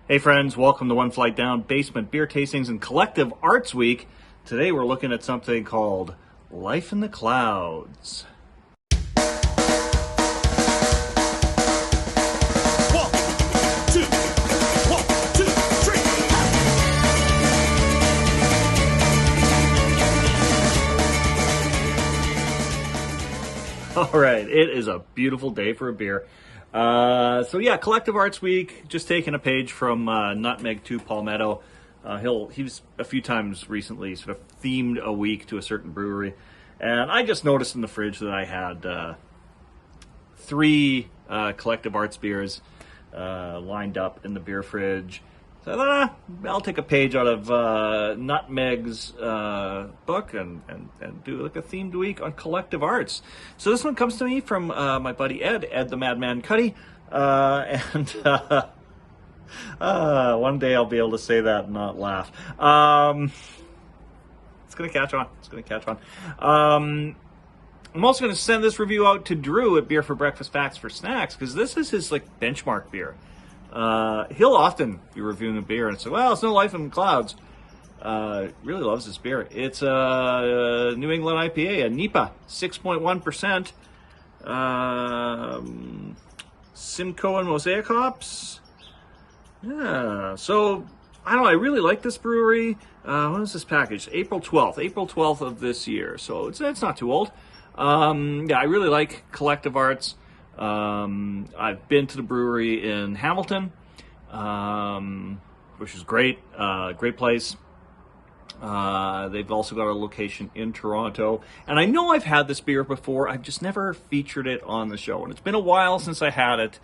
Hey friends, welcome to One Flight Down Basement Beer Tastings and Collective Arts Week. Today we're looking at something called Life in the Clouds. One, two, three. All right, it is a beautiful day for a beer. Collective Arts Week, just taking a page from Nutmeg to Palmetto. He's a few times recently sort of themed a week to a certain brewery. And I just noticed in the fridge that I had three Collective Arts beers lined up in the beer fridge. So I thought, I'll take a page out of Nutmeg's book and do like a themed week on collective arts. So this one comes to me from my buddy Ed the Madman Cuddy. One day I'll be able to say that and not laugh. It's going to catch on. I'm also going to send this review out to Drew at Beer for Breakfast, Facts for Snacks, because this is his like benchmark beer. He'll often be reviewing a beer and say, well, it's no life in the clouds. Really loves this beer. It's a New England IPA, a NEIPA, 6.1%. Simcoe and Mosaic hops. Yeah, so I don't know. I really like this brewery. When was this packaged? April 12th of this year. So it's not too old. I really like Collective Arts. I've been to the brewery in Hamilton, which is great. Great place. They've also got a location in Toronto. And I know I've had this beer before. I've just never featured it on the show. And it's been a while since I had it.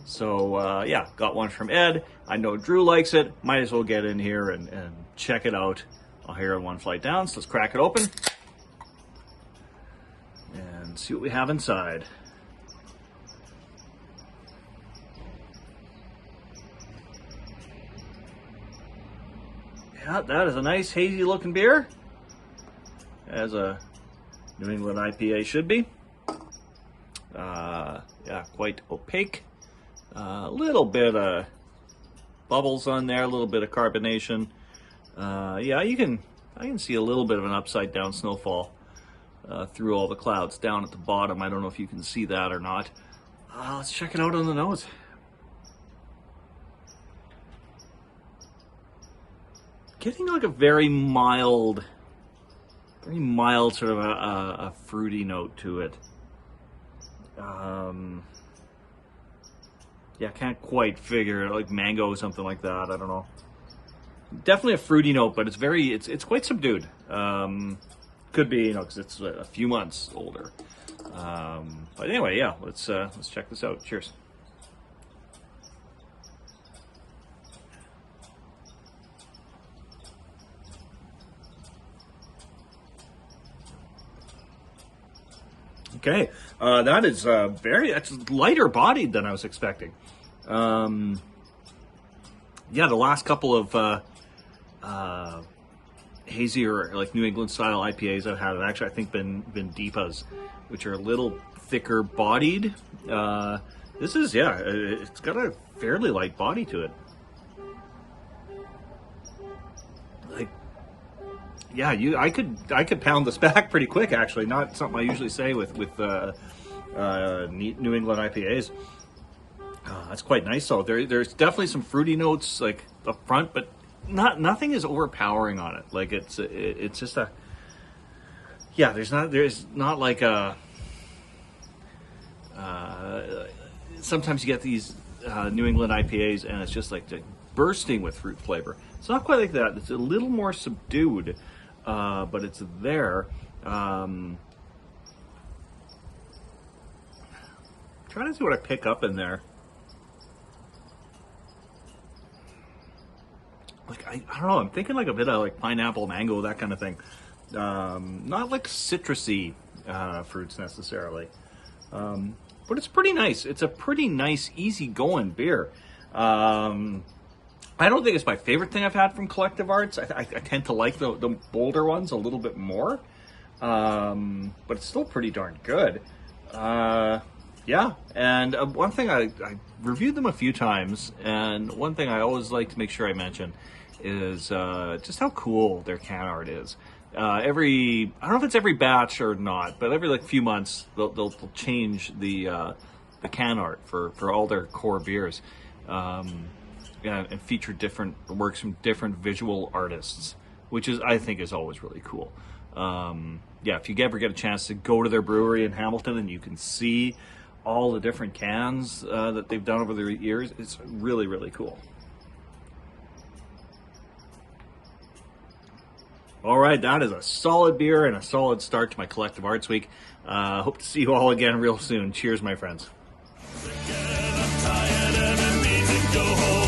So, got one from Ed. I know Drew likes it. Might as well get in here and check it out. I'll hear One Flight Down. So let's crack it open and see what we have inside. Yeah, that is a nice hazy looking beer, as a New England IPA should be. Quite opaque. A little bit of bubbles on there, a little bit of carbonation. I can see a little bit of an upside down snowfall through all the clouds down at the bottom. I don't know if you can see that or not. Let's check it out on the nose. Getting like a very mild sort of a fruity note to it. Can't quite figure it, like mango or something like that. I don't know. Definitely a fruity note, but it's quite subdued. Could be, because it's a few months older. But anyway, let's check this out. Cheers. Okay, that's lighter bodied than I was expecting. The last couple of hazier, like New England style IPAs I've had have actually, I think, been DEIPAs, which are a little thicker bodied. This is, it's got a fairly light body to it. I could pound this back pretty quick, actually. Not something I usually say with New England IPAs. That's quite nice, though. There's definitely some fruity notes like up front, but nothing is overpowering on it. Like it's just a there's not like a sometimes you get these New England IPAs and it's just like bursting with fruit flavor. It's not quite like that. It's a little more subdued. But it's there. Trying to see what I pick up in there. Like I don't know. I'm thinking like a bit of like pineapple, mango, that kind of thing. Not like citrusy fruits necessarily. But it's pretty nice. It's a pretty nice, easygoing beer. I don't think it's my favorite thing I've had from Collective Arts. I tend to like the bolder ones a little bit more. But it's still pretty darn good. Yeah, and one thing I reviewed them a few times, and one thing I always like to make sure I mention is just how cool their can art is. Every I don't know if it's every batch or not, but every like few months they'll change the can art for all their core beers, and feature different works from different visual artists, which is I think is always really cool. Yeah, if you ever get a chance to go to their brewery in Hamilton and you can see all the different cans that they've done over the years, it's really, really cool. All right, that is a solid beer and a solid start to my Collective Arts Week. Hope to see you all again real soon. Cheers, my friends. I'm tired and I need to go home.